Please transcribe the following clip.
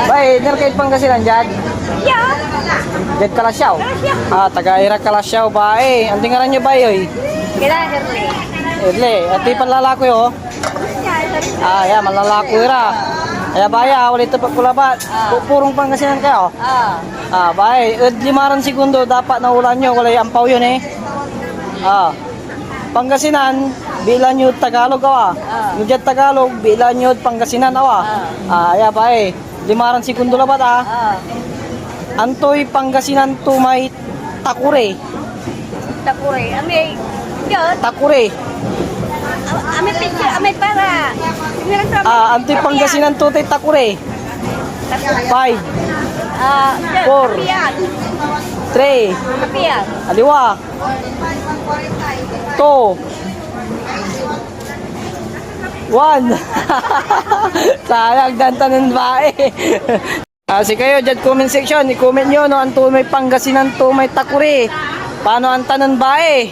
Bay, narkait Pangasinan dyan? Yeah. Dyan Kalasyaw? Taga-ira Kalasyaw ba eh. Ang tingaran nyo ba yoy? Kailangan Herle. Erle, at di panlalako yo. Ya, malalako ira. Kaya baya, ulit pa pula ba? Purong Pangasinan kayo? Bay, 5 segundo dapat naulan nyo. Walay ampaw yun eh. Pangasinan, bilan nyo Tagalog awa. Nujat Tagalog, bilan nyo Pangasinan awa. Ya bay, 5 segundo labat Antoy Pangasinan tumay Takure. Takure. Ami, yun. Takure. Ami picture, ami para. Antoy Pangasinan tutay Takure. 5, 4, 3, Kapiyan. aliwa, 2, 1. Sayang dantanan ba eh. Si kayo dyan comment section, i-comment nyo no, ang tumay Pangasinan tumay Takure. Paano ang tanan ba eh?